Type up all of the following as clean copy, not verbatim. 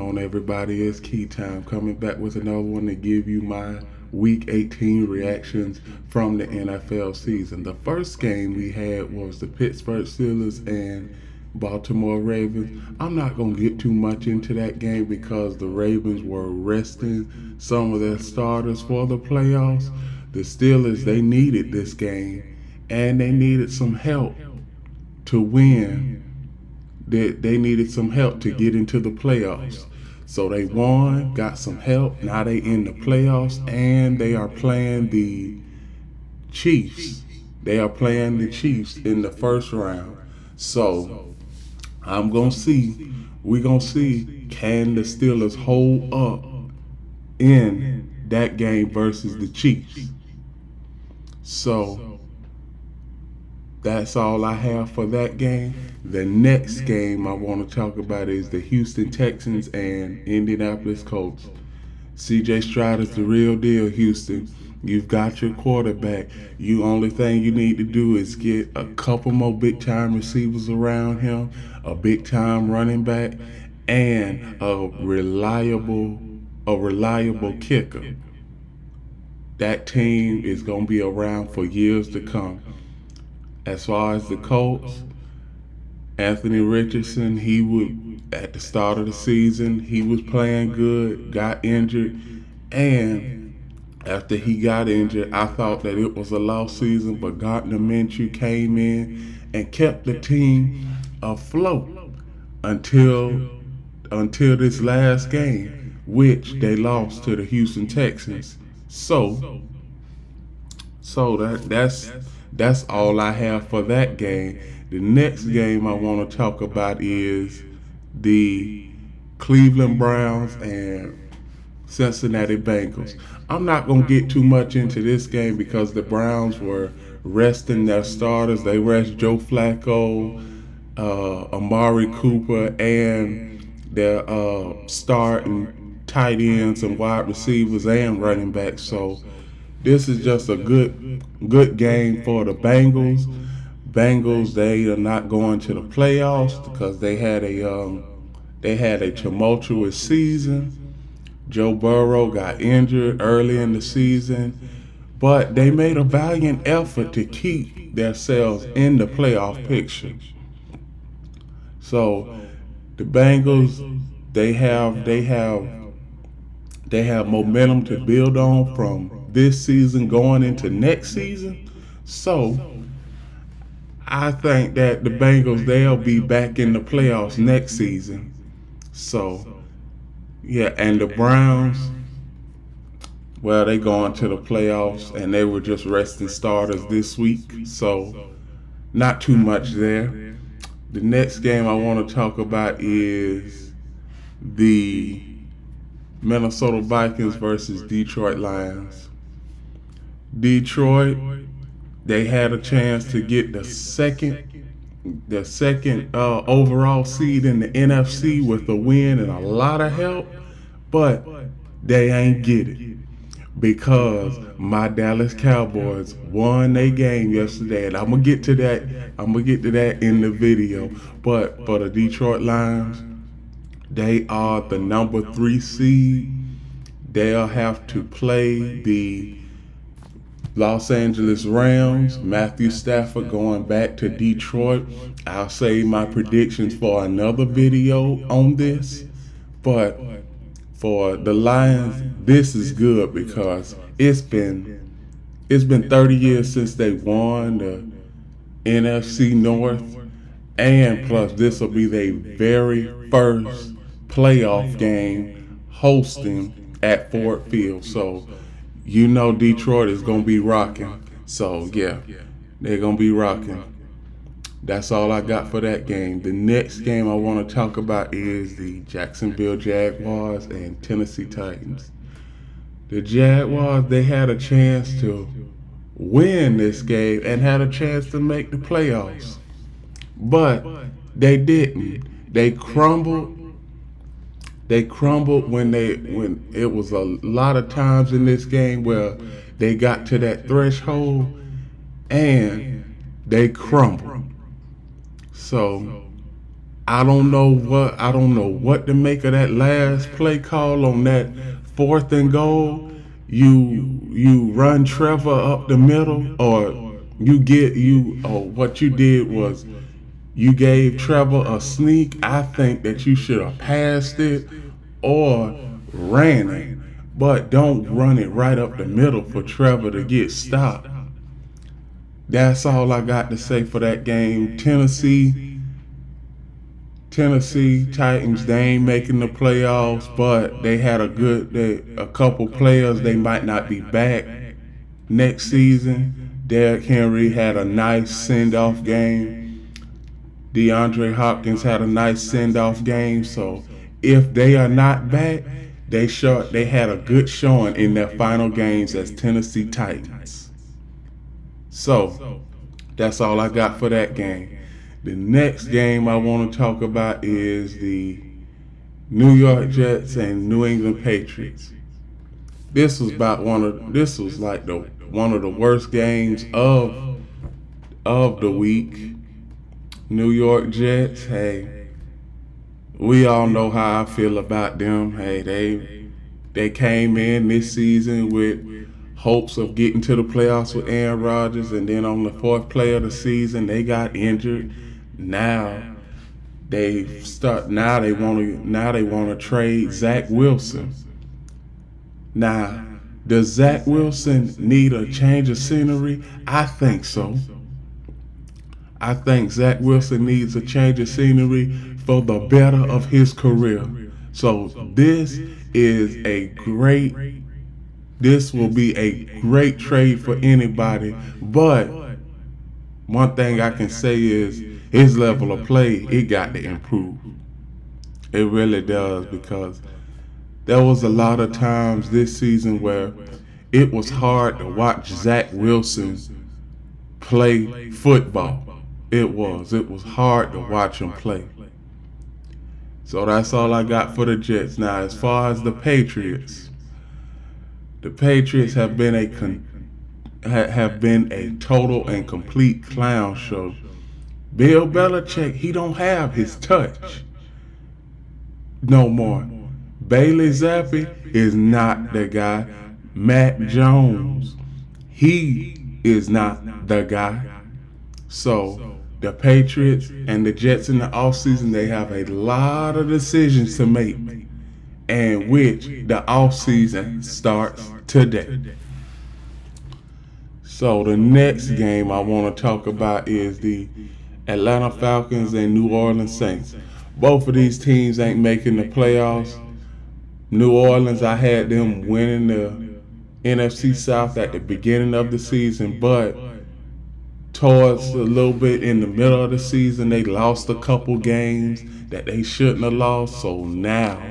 on, everybody? It's Key Time coming back with another one to give you my Week 18 reactions from the NFL season. The first game we had was the Pittsburgh Steelers and Baltimore Ravens. I'm not going to get too much into that game because the Ravens were resting some of their starters for the playoffs. The Steelers, they needed this game and they needed some help to win. They needed some help to get into the playoffs. So they won, got some help. Now they in the playoffs and they are playing the Chiefs. They are playing the Chiefs in the first round. So we're gonna see can the Steelers hold up in that game versus the Chiefs. So that's all I have for that game. The next game I want to talk about is the Houston Texans and Indianapolis Colts. CJ Stroud is the real deal, Houston. You've got your quarterback. Only thing you need to do is get a couple more big time receivers around him, a big time running back, and a reliable kicker. That team is gonna be around for years to come. As far as the Colts, Anthony Richardson, at the start of the season, he was playing good, got injured, and after he got injured, I thought that it was a lost season, but Gardner Minshew came in and kept the team afloat until this last game, which they lost to the Houston Texans. So that's all I have for that game. The next game I want to talk about is the Cleveland Browns and Cincinnati Bengals. I'm not going to get too much into this game because the Browns were resting their starters. They rest Joe Flacco, Amari Cooper, and their starting tight ends and wide receivers and running backs. So this is just a good game for the Bengals. Bengals, they are not going to the playoffs because they had a tumultuous season. Joe Burrow got injured early in the season, but they made a valiant effort to keep themselves in the playoff picture. So the Bengals, they have momentum to build on from this season going into next season. So I think that the Bengals, they'll be back in the playoffs next season. So yeah, and the Browns, well, they going to the playoffs and they were just resting starters this week. So not too much there. The next game I want to talk about is the Minnesota Vikings versus Detroit Lions. Detroit, they had a chance to get the second overall seed in the NFC with a win and a lot of help, but they ain't get it because my Dallas Cowboys won their game yesterday, and I'm gonna get to that in the video. But for the Detroit Lions, they are the number 3 seed. They'll have to play the Los Angeles Rams. Matthew Stafford going back to Detroit. I'll save my predictions for another video on this. But for the Lions, this is good because it's been 30 years since they won the NFC North, and plus this will be their very first playoff game hosting at Ford Field. So Detroit is going to be rocking. So yeah, they're going to be rocking. That's all I got for that game. The next game I want to talk about is the Jacksonville Jaguars and Tennessee Titans. The Jaguars, they had a chance to win this game and had a chance to make the playoffs, but they didn't. They crumbled. They crumbled when it was a lot of times in this game where they got to that threshold and they crumbled. So I don't know what to make of that last play call on that 4th and goal. You run Trevor up the middle, or what you did was you gave Trevor a sneak. I think that you should have passed it or ran it, but don't run it right up the middle for Trevor to get stopped. That's all I got to say for that game. Tennessee Titans, they ain't making the playoffs, but they had a couple players. They might not be back next season. Derrick Henry had a nice send-off game. DeAndre Hopkins had a nice send-off game. So if they are not back, they had a good showing in their final games as Tennessee Titans. So that's all I got for that game. The next game I want to talk about is the New York Jets and New England Patriots. This was like one of the worst games of the week. New York Jets, hey, we all know how I feel about them. Hey, they came in this season with hopes of getting to the playoffs with Aaron Rodgers, and then on the 4th play of the season they got injured. Now they want to trade Zach Wilson. Now, does Zach Wilson need a change of scenery? I think so. I think Zach Wilson needs a change of scenery for the better of his career. So this will be a great trade for anybody. But one thing I can say is his level of play, it got to improve. It really does, because there was a lot of times this season where it was hard to watch Zach Wilson play football. It was hard to watch him play. So that's all I got for the Jets. Now, as far as the Patriots have been a total and complete clown show. Bill Belichick, he don't have his touch no more. Bailey Zappi is not the guy. Matt Jones, he is not the guy. So the Patriots and the Jets in the offseason, they have a lot of decisions to make, and which the offseason starts today. So the next game I want to talk about is the Atlanta Falcons and New Orleans Saints. Both of these teams ain't making the playoffs. New Orleans, I had them winning the NFC South at the beginning of the season, but towards a little bit in the middle of the season, they lost a couple games that they shouldn't have lost. So now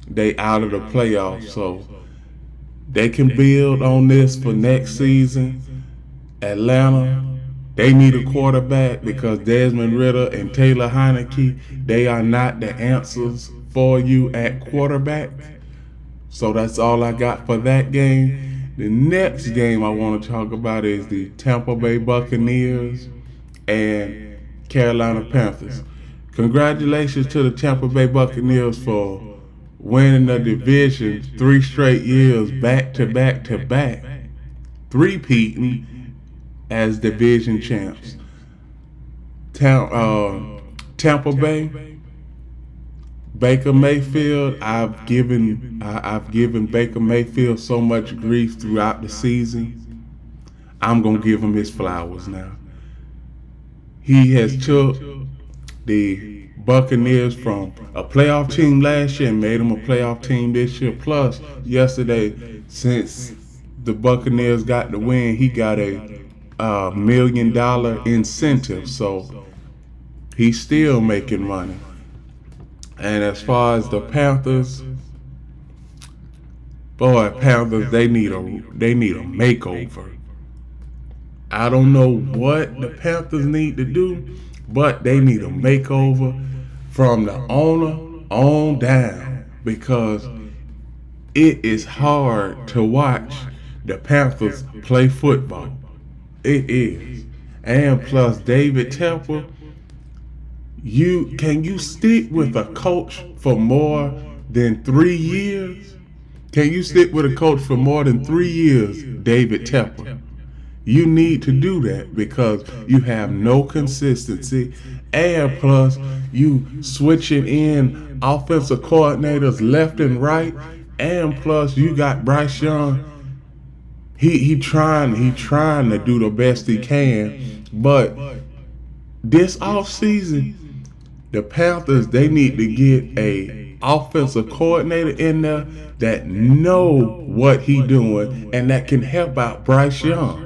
they out of the playoffs. So they can build on this for next season. Atlanta, they need a quarterback, because Desmond Ridder and Taylor Heineke, they are not the answers for you at quarterback. So that's all I got for that game. The next game I want to talk about is the Tampa Bay Buccaneers and Carolina Panthers. Congratulations to the Tampa Bay Buccaneers for winning the division 3 straight years, back to back, three-peating as division champs. Tampa Bay, Baker Mayfield, I've given Baker Mayfield so much grief throughout the season. I'm gonna give him his flowers now. He has took the Buccaneers from a playoff team last year and made them a playoff team this year. Plus, yesterday, since the Buccaneers got the win, he got a $1 million incentive. So he's still making money. And as far as the Panthers, they need a makeover. I don't know what the Panthers need to do, but they need a makeover from the owner on down, because it is hard to watch the Panthers play football. It is. And plus, David Tepper, Can you stick with a coach for more than 3 years? Can you stick with a coach for more than 3 years, David Tepper? You need to do that because you have no consistency, and plus you switching in offensive coordinators left and right, and plus you got Bryce Young. He trying to do the best he can, but this offseason, the Panthers, they need to get a offensive coordinator in there that know what he doing and that can help out Bryce Young.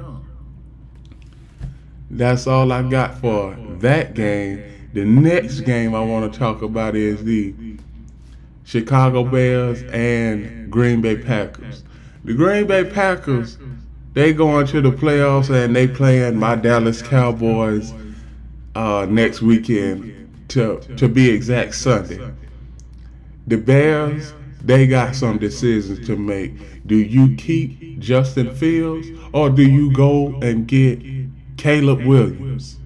That's all I got for that game. The next game I want to talk about is the Chicago Bears and Green Bay Packers. The Green Bay Packers, they going to the playoffs and they playing my Dallas Cowboys next weekend, to be exact, Sunday. The Bears, they got some decisions to make. Do you keep Justin Fields or do you go and get Caleb Williams?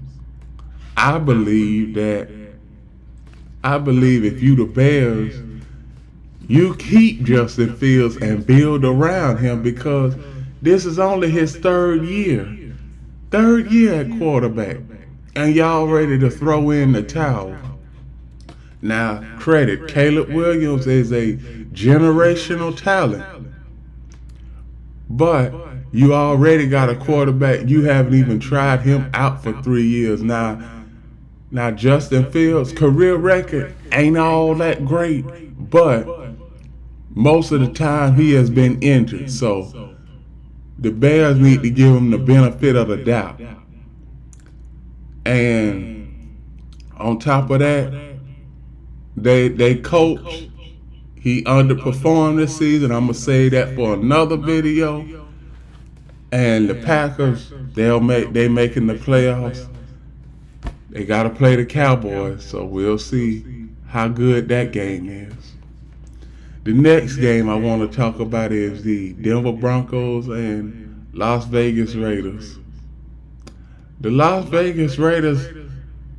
I believe if you the Bears, you keep Justin Fields and build around him because this is only his third year at quarterback, and y'all ready to throw in the towel. Now, credit, Caleb Williams is a generational talent, but you already got a quarterback. You haven't even tried him out for 3 years. Now Justin Fields' career record ain't all that great, but most of the time he has been injured. So the Bears need to give him the benefit of the doubt. And on top of that, they coach. He underperformed this season. I'm gonna say that for another video. And the Packers, they making the playoffs. They gotta play the Cowboys, so we'll see how good that game is. The next game I want to talk about is the Denver Broncos and Las Vegas Raiders. The Las Vegas Raiders,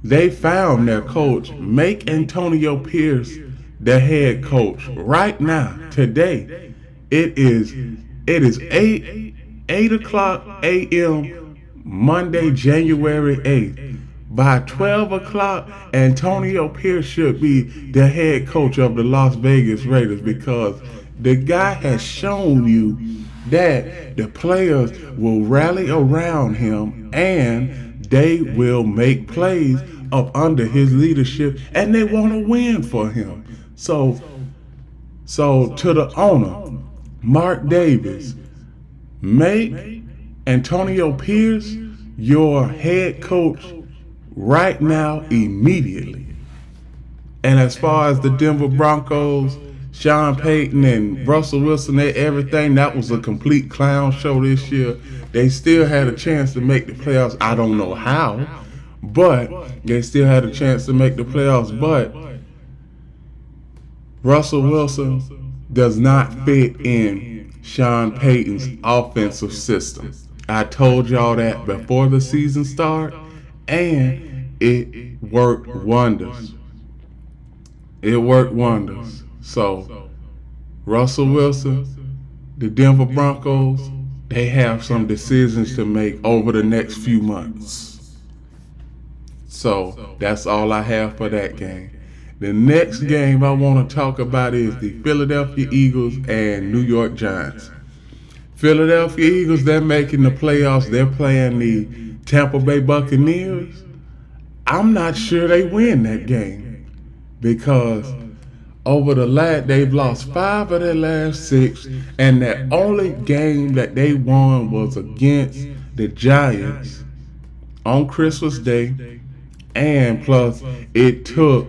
they found their coach. Make Antonio Pierce the head coach right now, today. It is 8 o'clock a.m. Monday, January 8th. By 12 o'clock, Antonio Pierce should be the head coach of the Las Vegas Raiders because the guy has shown you that the players will rally around him and they will make plays up under his leadership and they want to win for him. So to the owner, Mark Davis, make Antonio Pierce your head coach right now, immediately. And as far as the Denver Broncos, Sean Payton and Russell Wilson, everything, that was a complete clown show this year. They still had a chance to make the playoffs. I don't know how, but they still had a chance to make the playoffs. But Russell Wilson does not fit in Sean Payton's offensive system. I told y'all that before the season started, and it worked wonders. It worked wonders. So, Russell Wilson, the Denver Broncos, they have some decisions to make over the next few months. So, that's all I have for that game. The next game I want to talk about is the Philadelphia Eagles and New York Giants. Philadelphia Eagles, they're making the playoffs. They're playing the Tampa Bay Buccaneers. I'm not sure they win that game because they've lost 5 of their last 6, and the only game that they won was against the Giants on Christmas Day, and plus it took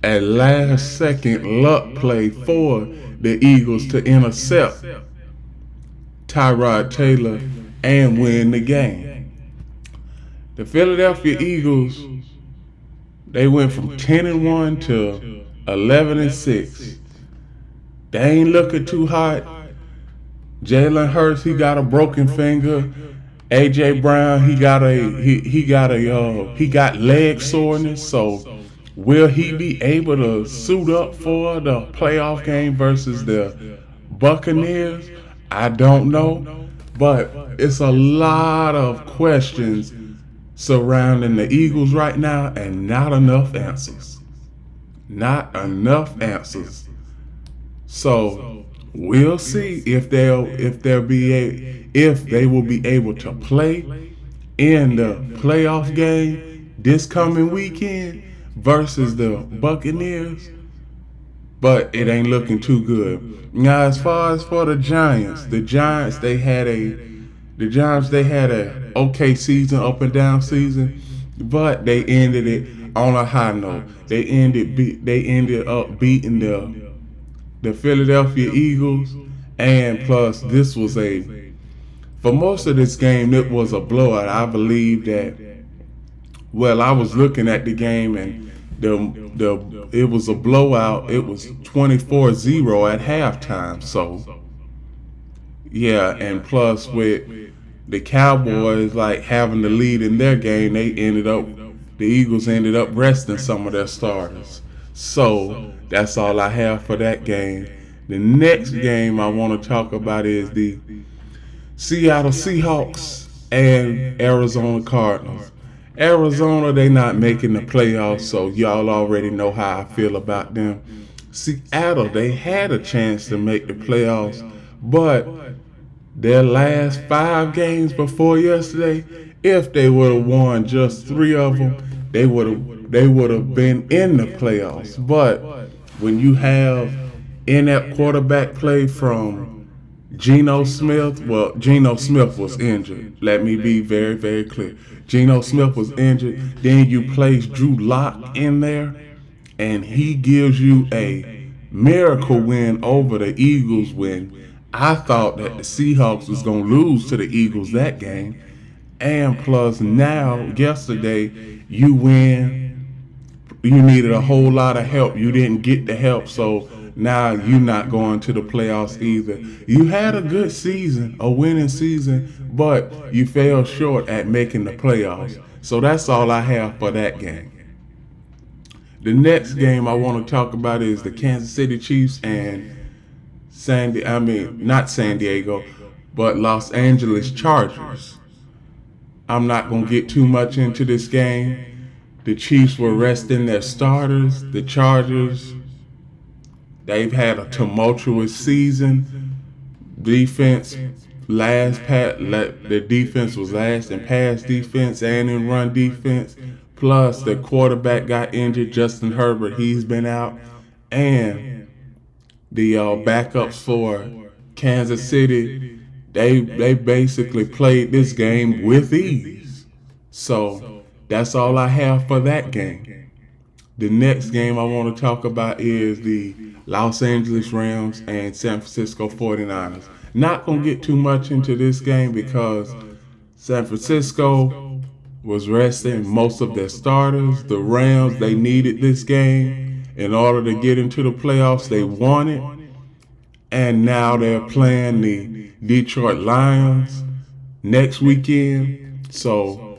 a last-second luck play for the Eagles to intercept Tyrod Taylor and win the game. The Philadelphia Eagles, they went from 10-1 to 11-6. They ain't looking too hot. Jalen Hurts, he got a broken finger. AJ Brown, he got leg soreness, so Will he be able to suit up for the playoff game versus the Buccaneers? I don't know. But it's a lot of questions surrounding the Eagles right now and not enough answers. Not enough answers. So we'll see if they will be able to play in the playoff game this coming weekend versus the Buccaneers. But it ain't looking too good. Now, as far as for the Giants, the Giants they had a okay season, up and down season, but they ended it on a high note. They ended up beating the Philadelphia Eagles, and plus this was for most of this game it was a blowout. I believe that. Well, I was looking at the game and it was a blowout. It was 24-0 at halftime. So yeah, and plus with the Cowboys like having the lead in their game, the Eagles ended up resting some of their starters. So that's all I have for that game. The next game I want to talk about is the Seattle Seahawks and Arizona Cardinals. Arizona, they not making the playoffs, so y'all already know how I feel about them. Seattle, they had a chance to make the playoffs, but their last 5 games before yesterday, if they would have won just 3 of them, they would have been in the playoffs. But when you have inept quarterback play from Geno Smith was injured. Let me be very, very clear. Geno Smith was injured. Then you place Drew Lock in there, and he gives you a miracle win over the Eagles when I thought that the Seahawks was going to lose to the Eagles that game. And plus now, yesterday, you win. You needed a whole lot of help. You didn't get the help, so now you're not going to the playoffs either. You had a good season, a winning season, but you fell short at making the playoffs. So that's all I have for that game. The next game I want to talk about is the Kansas City Chiefs and not San Diego, but Los Angeles Chargers. I'm not going to get too much into this game. The Chiefs were resting their starters. The Chargers, they've had a tumultuous season. The defense was last in pass defense and in run defense. Plus, the quarterback got injured, Justin Herbert. He's been out. And the backups for Kansas City, they basically played this game with ease. So that's all I have for that game. The next game I want to talk about is the Los Angeles Rams and San Francisco 49ers. Not going to get too much into this game because San Francisco was resting most of their starters. The Rams, they needed this game in order to get into the playoffs. They won it. And now they're playing the Detroit Lions next weekend. So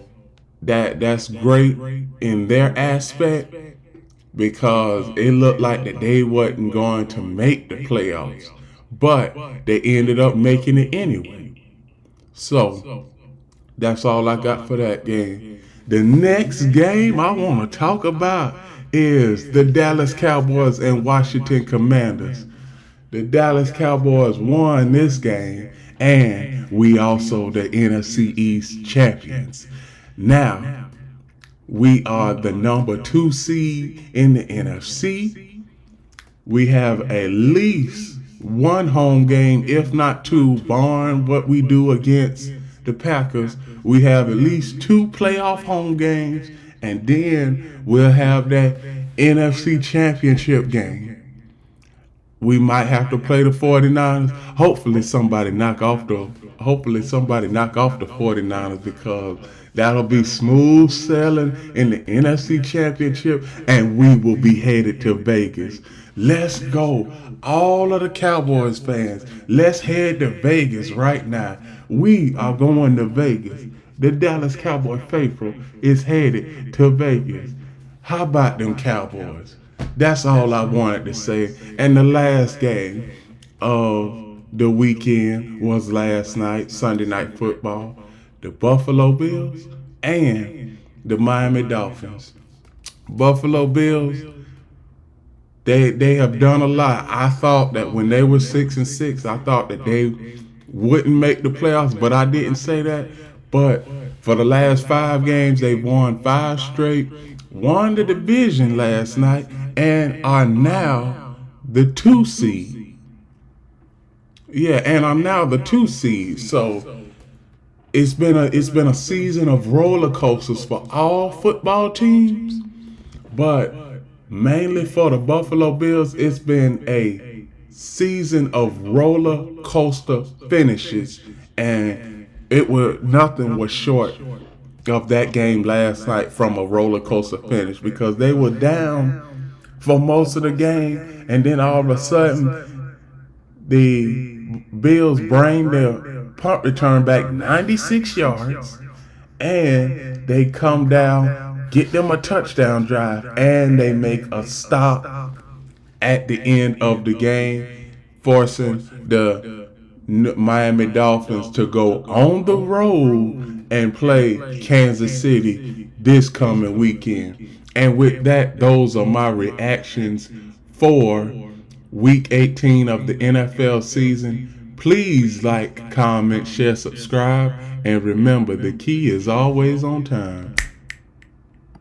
that's great in their aspect because it looked like that they wasn't going to make the playoffs. But they ended up making it anyway. So that's all I got for that game. The next game I want to talk about is the Dallas Cowboys and Washington Commanders. The Dallas Cowboys won this game, and we also the NFC East champions. Now, we are the number 2 seed in the NFC. We have at least 1 home game, if not 2, barring what we do against the Packers. We have at least 2 playoff home games, and then we'll have that NFC championship game. We might have to play the 49ers. Hopefully somebody knock off the 49ers because that'll be smooth sailing in the NFC championship and we will be headed to Vegas. Let's go. All of the Cowboys fans, let's head to Vegas right now. We are going to Vegas. The Dallas Cowboy faithful is headed to Vegas. How about them Cowboys? That's all I wanted to say. And the last game of the weekend was last night, Sunday Night Football. The Buffalo Bills and the Miami Dolphins. Buffalo Bills, they have done a lot. I thought that when they were 6-6, I thought that they wouldn't make the playoffs, but I didn't say that. But for the last 5 games, they've won 5 straight, won the division last night, and are now the 2 seed. Yeah, and are now the 2 seed. So it's been a season of roller coasters for all football teams, but mainly for the Buffalo Bills, it's been a season of roller coaster finishes, and nothing was short of that game last night from a roller coaster finish, because they were down for most of the game, and then all of a sudden the Bills bring their punt return back 96 yards, and they come down, get them a touchdown drive, and they make a stop at the end of the game, forcing the Miami Dolphins to go on the road and play Kansas City this coming weekend. And with that, those are my reactions for Week 18 of the NFL season. Please like, comment, share, subscribe, and remember, the key is always on time.